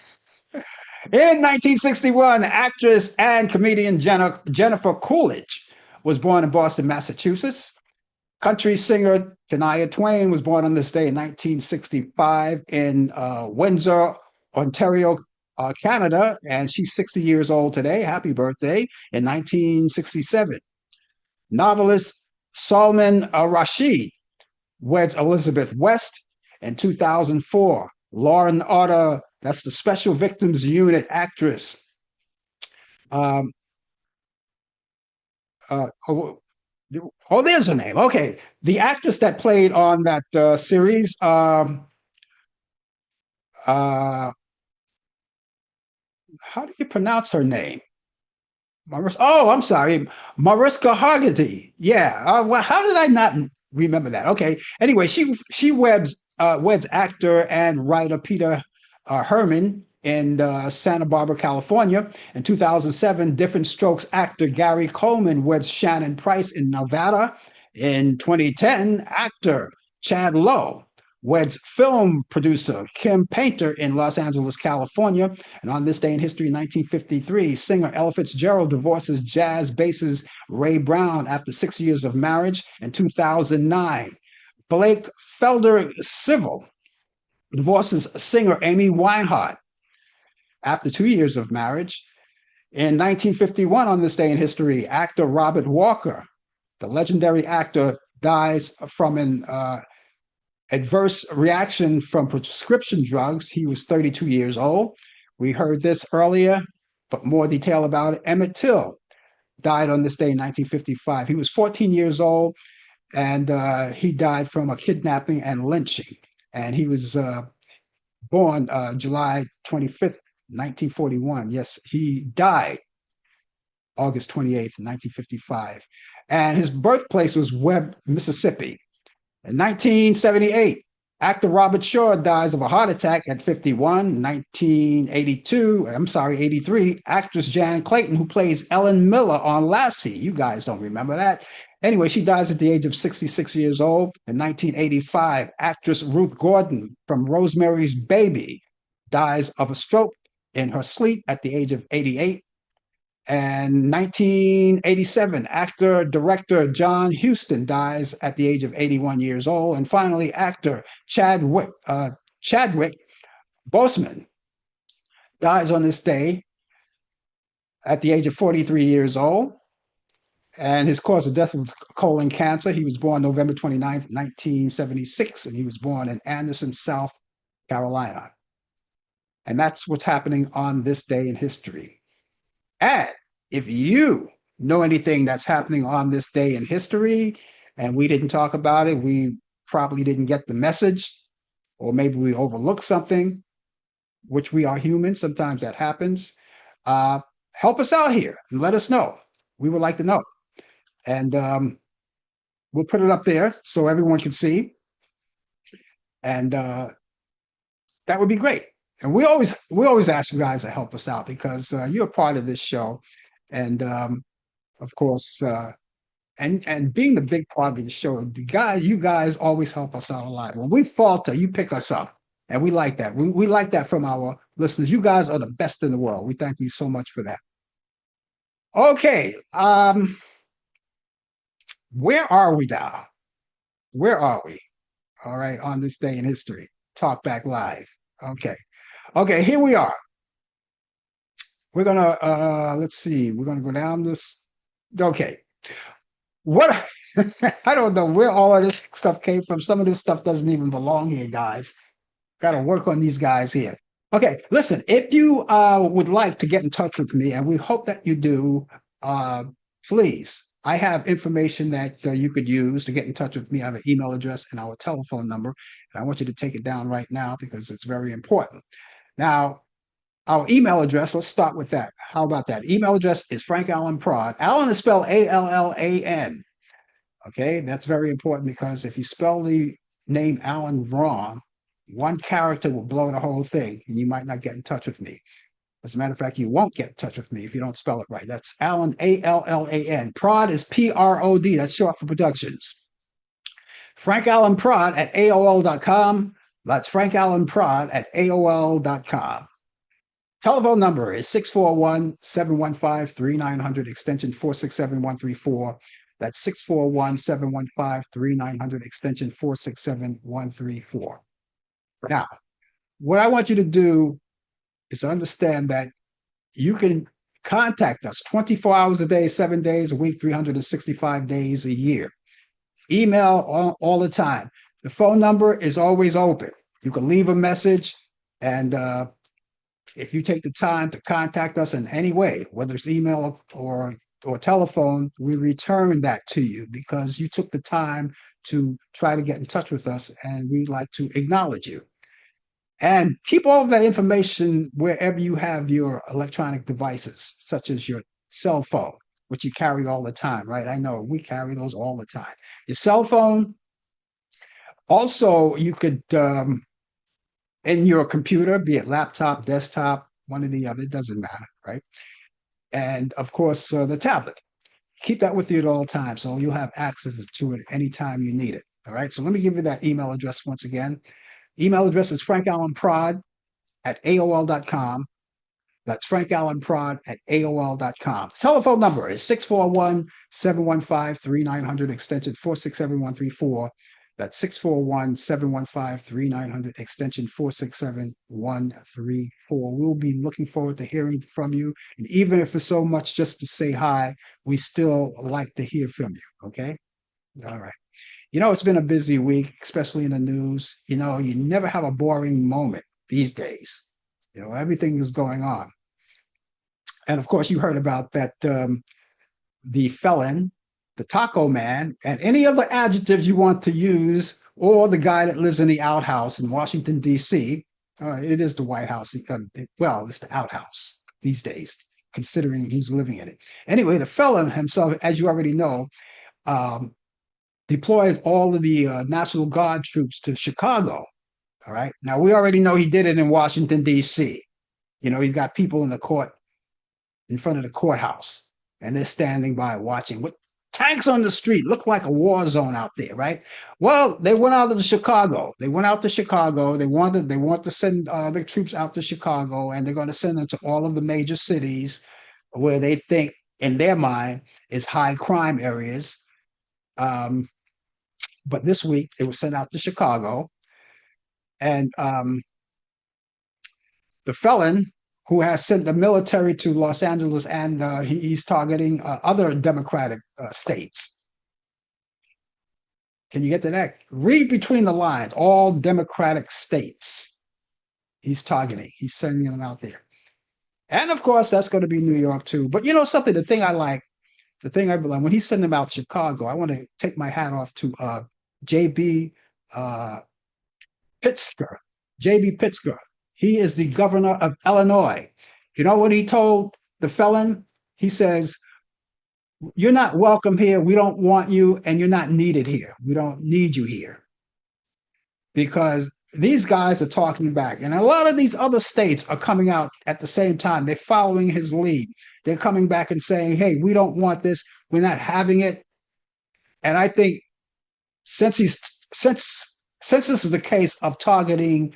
In 1961, actress and comedian Jennifer Coolidge was born in Boston, Massachusetts. Country singer Shania Twain was born on this day in 1965 in Windsor, Ontario, Canada, and she's 60 years old today. Happy birthday. In 1967, novelist Salman Rushdie weds Elizabeth West. In 2004, Law and Order, that's the Special Victims Unit actress. There's her name. Okay. The actress that played on that series, how do you pronounce her name? I'm sorry. Mariska Hargitay. Yeah. Well, how did I not remember that? Okay. Anyway, she weds actor and writer Peter Herman in Santa Barbara, California. In 2007, Different Strokes actor Gary Coleman weds Shannon Price in Nevada. In 2010, actor Chad Lowe weds film producer Kim Painter in Los Angeles, California. And on this day in history, 1953, singer Ella Fitzgerald divorces jazz bassist Ray Brown after 6 years of marriage. In 2009, Blake Felder Civil divorces singer Amy Winehouse after 2 years of marriage. In 1951, on this day in history, actor Robert Walker, the legendary actor, dies from an adverse reaction from prescription drugs. He was 32 years old. We heard this earlier, but more detail about it. Emmett Till, died on this day in 1955. He was 14 years old, and he died from a kidnapping and lynching. And he was born July 25th, 1941. Yes, he died August 28th, 1955. And his birthplace was Webb, Mississippi. In 1978, actor Robert Shaw dies of a heart attack at 51. 1983, actress Jan Clayton, who plays Ellen Miller on Lassie. You guys don't remember that. Anyway, she dies at the age of 66 years old. In 1985, actress Ruth Gordon from Rosemary's Baby dies of a stroke in her sleep at the age of 88. And 1987, actor director John Huston dies at the age of 81 years old. And finally, actor Chadwick Boseman dies on this day at the age of 43 years old. And his cause of death was colon cancer. He was born November 29th, 1976, and he was born in Anderson, South Carolina. And that's what's happening on this day in history. And if you know anything that's happening on this day in history and we didn't talk about it, we probably didn't get the message, or maybe we overlooked something, which we are human. Sometimes that happens. Help us out here and let us know. We would like to know. And we'll put it up there so everyone can see. And that would be great. And we always ask you guys to help us out because you're a part of this show. And of course, and being the big part of the show, you guys always help us out a lot. When we falter, you pick us up. And we like that. We like that from our listeners. You guys are the best in the world. We thank you so much for that. Okay. Where are we now? Where are we? All right, on this day in history. Talk Back Live. Okay, here we are. We're gonna let's see, we're gonna go down this. Okay. What I don't know where all of this stuff came from. Some of this stuff doesn't even belong here, guys. Gotta work on these guys here. Okay, listen, if you would like to get in touch with me, and we hope that you do, please. I have information that you could use to get in touch with me. I have an email address and our telephone number. And I want you to take it down right now because it's very important. Now, our email address, let's start with that. How about that? Email address is Frank Allan Prod. Allan is spelled Allan. Okay, that's very important because if you spell the name Allan wrong, one character will blow the whole thing and you might not get in touch with me. As a matter of fact, you won't get in touch with me if you don't spell it right. That's Allan, Allan. Prod is Prod. That's short for Productions. Frank Allan Prod at AOL.com. That's Frank Allan Prod at AOL.com. Telephone number is 641-715-3900, extension 467134. That's 641-715-3900, extension 467134. Now, what I want you to do is understand that you can contact us 24 hours a day, 7 days a week, 365 days a year. Email all the time. The phone number is always open. You can leave a message, and if you take the time to contact us in any way, whether it's email or telephone, we return that to you because you took the time to try to get in touch with us, and we'd like to acknowledge you. And keep all of that information wherever you have your electronic devices, such as your cell phone, which you carry all the time, right? I know we carry those all the time. Your cell phone. Also, you could, in your computer, be it laptop, desktop, one or the other, it doesn't matter, right? And of course, the tablet. Keep that with you at all times, so you'll have access to it anytime you need it, all right? So let me give you that email address once again. Email address is frankallanprod at AOL.com. That's frankallanprod at AOL.com. Telephone number is 641-715-3900, extension 467134. That's 641-715-3900, extension 467134. We'll be looking forward to hearing from you. And even if it's so much just to say hi, we still like to hear from you, okay? All right. You know, it's been a busy week, especially in the news. You know, you never have a boring moment these days. You know, everything is going on. And of course, you heard about that the felon, the taco man, and any other adjectives you want to use, or the guy that lives in the outhouse in Washington, D.C. It is the White House. Well, it's the outhouse these days, considering who's living in it. Anyway, the felon himself, as you already know, um, deployed all of the National Guard troops to Chicago. All right. Now, we already know he did it in Washington, D.C. You know, he's got people in the court, in front of the courthouse, and they're standing by watching with tanks on the street. Look like a war zone out there, right? Well, they went out to Chicago. They went out to Chicago. They want to send the troops out to Chicago, and they're going to send them to all of the major cities where they think, in their mind, is high crime areas. But this week, it was sent out to Chicago, and the felon who has sent the military to Los Angeles, and he's targeting other Democratic states. Can you get to that? Read between the lines. All Democratic states he's targeting. He's sending them out there. And of course, that's going to be New York too. But you know something, the thing I like, when he's sending them out to Chicago, I want to take my hat off to J.B. Pritzker. J.B. Pritzker. He is the governor of Illinois. You know what he told the felon? He says, "You're not welcome here. We don't want you, and you're not needed here. We don't need you here." Because these guys are talking back. And a lot of these other states are coming out at the same time. They're following his lead. They're coming back and saying, hey, we don't want this. We're not having it. And I think since this is the case of targeting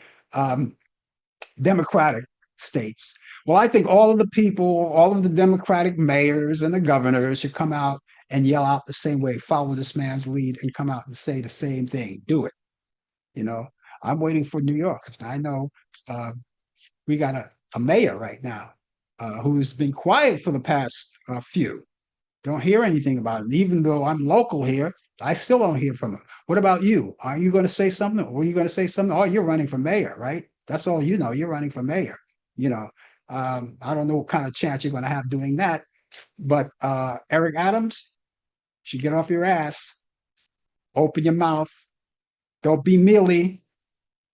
Democratic states, well, I think all of the people, all of the Democratic mayors and the governors should come out and yell out the same way, follow this man's lead, and come out and say the same thing. Do it. You know, I'm waiting for New York. I know we got a mayor right now who's been quiet for the past few. Don't hear anything about him. Even though I'm local here, I still don't hear from him. What about you? Are you going to say something? Or are you going to say something? Oh, you're running for mayor, right? That's all you know. You're running for mayor. You know, I don't know what kind of chance you're going to have doing that. But Eric Adams, you should get off your ass, open your mouth. Don't be mealy.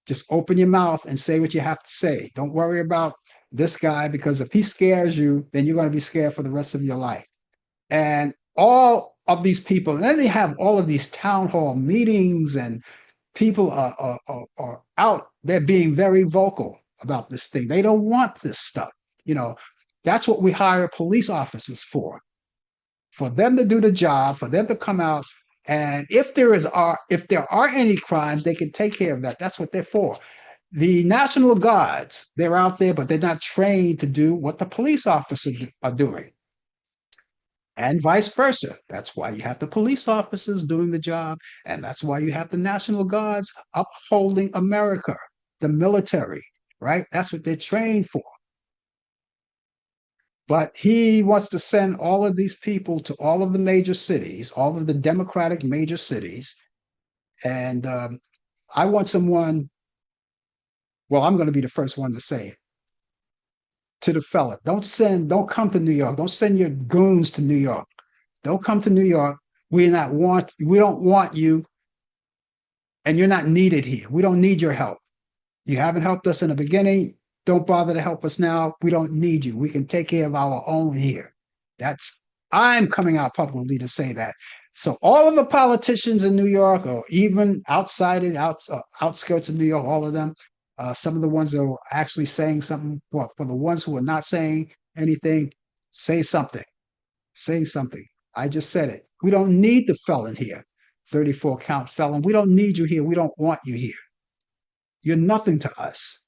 Just open your mouth and say what you have to say. Don't worry about this guy, because if he scares you, then you're going to be scared for the rest of your life. And all of these people, and then they have all of these town hall meetings, and people are out there being very vocal about this thing. They don't want this stuff. You know, that's what we hire police officers for them to do the job, for them to come out. And if there are any crimes, they can take care of that. That's what they're for. The National Guards, they're out there, but they're not trained to do what the police officers are doing. And vice versa. That's why you have the police officers doing the job. And that's why you have the National Guards upholding America, the military, right? That's what they're trained for. But he wants to send all of these people to all of the major cities, all of the Democratic major cities. And I want someone, well, I'm going to be the first one to say it, to the fella. Don't come to New York. Don't send your goons to New York. Don't come to New York. We don't want you, and you're not needed here. We don't need your help. You haven't helped us in the beginning. Don't bother to help us now. We don't need you. We can take care of our own here. I'm coming out publicly to say that. So all of the politicians in New York, or even outskirts of New York, all of them, some of the ones that are actually saying something, well, for the ones who are not saying anything, say something. Say something. I just said it. We don't need the felon here, 34 count felon. We don't need you here. We don't want you here. You're nothing to us.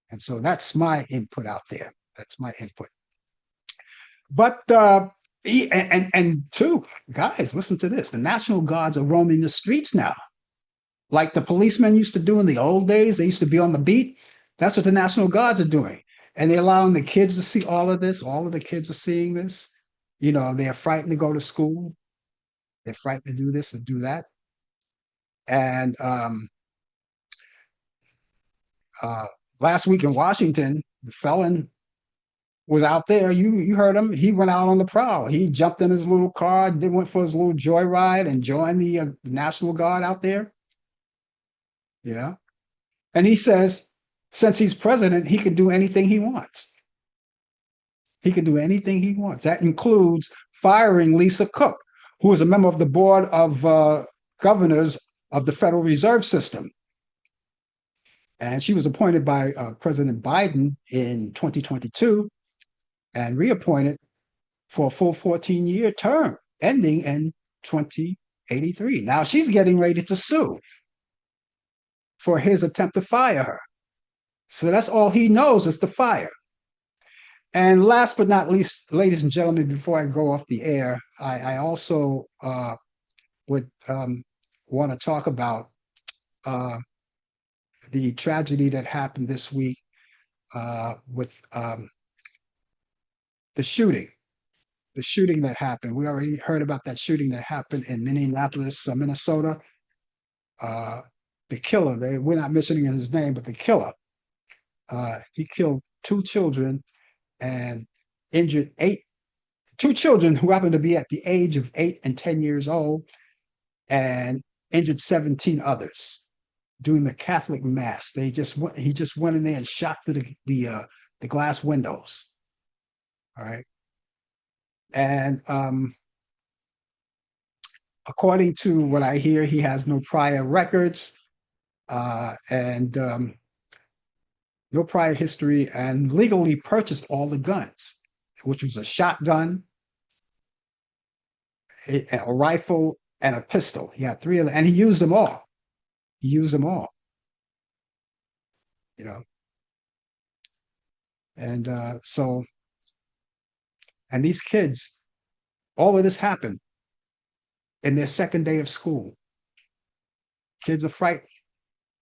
And so that's my input out there. That's my input. But two guys, listen to this. The National Guards are roaming the streets now, like the policemen used to do in the old days. They used to be on the beat. That's what the National Guards are doing, and they're allowing the kids to see all of this. All of the kids are seeing this. You know, they're frightened to go to school. They're frightened to do this and do that. And last week in Washington, the felon was out there. You heard him. He went out on the prowl. He jumped in his little car, went for his little joyride, and joined the National Guard out there. Yeah, and he says since he's president, he can do anything he wants. He can do anything he wants. That includes firing Lisa Cook, who is a member of the board of governors of the Federal Reserve System. And she was appointed by President Biden in 2022 and reappointed for a full 14-year term, ending in 2083. Now she's getting ready to sue for his attempt to fire her. So that's all he knows is to fire. And last but not least, ladies and gentlemen, before I go off the air, I also would want to talk about the tragedy that happened this week with the shooting that happened. We already heard about that shooting that happened in Minneapolis, Minnesota. The killer, we're not mentioning his name, but the killer, he killed 2 children and injured 2 children who happened to be at the age of 8 and 10 years old, and injured 17 others during the Catholic mass. He just went in there and shot through the glass windows. All right. And according to what I hear, he has no prior records and no prior history, and legally purchased all the guns, which was a shotgun, a rifle, and a pistol. He had 3 of them, and he used them all. You know. And and these kids, all of this happened in their second day of school. Kids are frightened.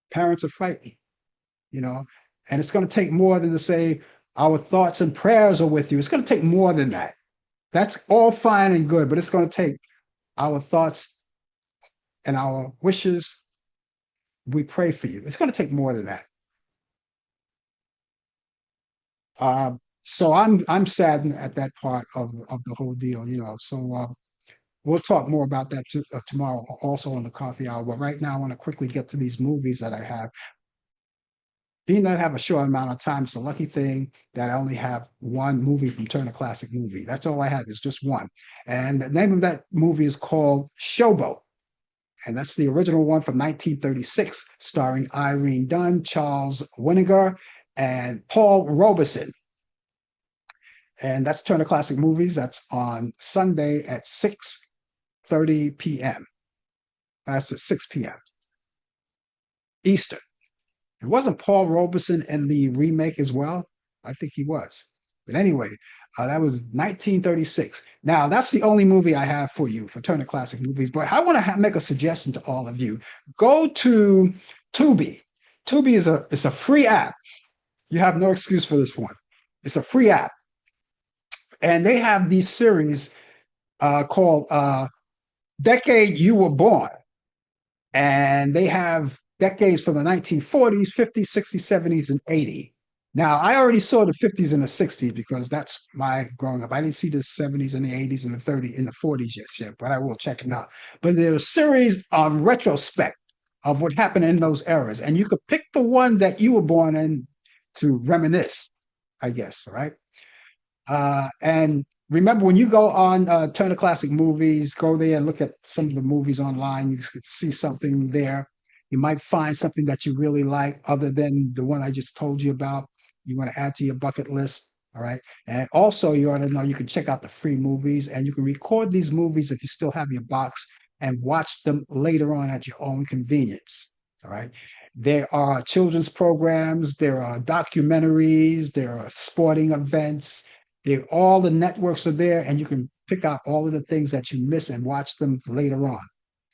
Parents are frightened, and it's going to take more than to say, our thoughts and prayers are with you. It's going to take more than that. That's all fine and good, but it's going to take our thoughts and our wishes. We pray for you. It's going to take more than that. So I'm saddened at that part of the whole deal, So we'll talk more about that tomorrow, also on the coffee hour. But right now, I want to quickly get to these movies that I have. Being that I have a short amount of time, it's a lucky thing that I only have one movie from Turner Classic Movie. That's all I have is just one. And the name of that movie is called Showboat. And that's the original one from 1936, starring Irene Dunne, Charles Winninger, and Paul Robeson. And that's Turner Classic Movies. That's on Sunday at 6:30 p.m. That's at 6 p.m. Eastern. It wasn't Paul Robeson in the remake as well? I think he was. But anyway, that was 1936. Now, that's the only movie I have for you for Turner Classic Movies. But I want to make a suggestion to all of you. Go to Tubi. Tubi is a free app. You have no excuse for this one. It's a free app. And they have these series called Decade You Were Born. And they have decades from the 1940s, 50s, 60s, 70s, and 80s. Now, I already saw the 50s and the 60s because that's my growing up. I didn't see the 70s and the 80s and the 30s and the 40s yet, but I will check it out. But there's a series on retrospect of what happened in those eras. And you could pick the one that you were born in to reminisce, I guess, right? And remember, when you go on Turner Classic Movies, go there and look at some of the movies online. You can see something there. You might find something that you really like other than the one I just told you about. You want to add to your bucket list, all right? And also, you ought to know you can check out the free movies, and you can record these movies if you still have your box and watch them later on at your own convenience, all right? There are children's programs, there are documentaries, there are sporting events. All the networks are there, and you can pick out all of the things that you miss and watch them later on.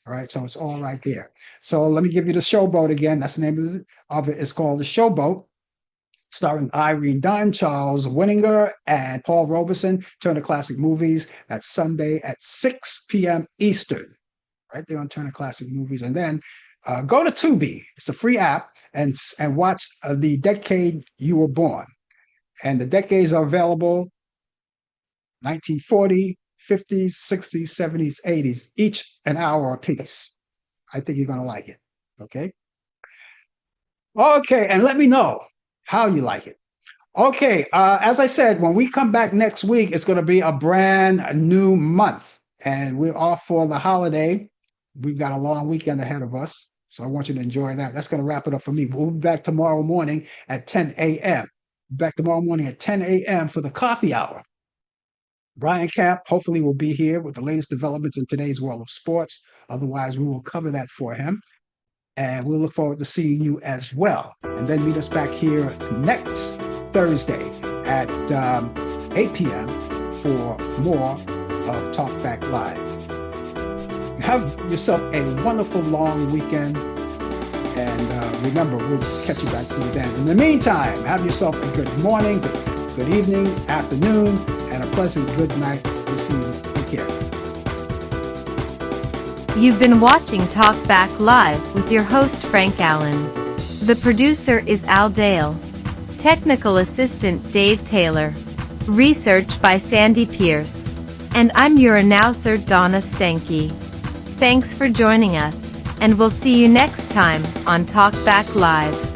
All right, so it's all right there. So let me give you the Showboat again. That's the name of it. It's called The Showboat, starring Irene Dunne, Charles Winninger, and Paul Robeson, Turner Classic Movies. That's Sunday at 6 p.m. Eastern, right there on Turner Classic Movies. And then go to Tubi. It's a free app, and watch The Decade You Were Born. And the decades are available: 1940, 50s, 60s, 70s, 80s, each an hour apiece. I think you're going to like it. Okay. Okay. And let me know how you like it. Okay. As I said, when we come back next week, it's going to be a brand new month. And we're off for the holiday. We've got a long weekend ahead of us. So I want you to enjoy that. That's going to wrap it up for me. We'll be back tomorrow morning at 10 a.m. Back tomorrow morning at 10 a.m. for the coffee hour. Brian Camp hopefully will be here with the latest developments in today's world of sports. Otherwise, we will cover that for him. And we'll look forward to seeing you as well. And then meet us back here next Thursday at 8 p.m. for more of Talk Back Live. Have yourself a wonderful long weekend. And remember, we'll catch you back through then. In the meantime, have yourself a good morning, good evening, afternoon, and a pleasant good night. We'll see you. Take care. You've been watching Talk Back Live with your host Frank Allan. The producer is Al Dale. Technical assistant Dave Taylor. Research by Sandy Pierce. And I'm your announcer Donna Stenke. Thanks for joining us, and we'll see you next time on Talk Back Live.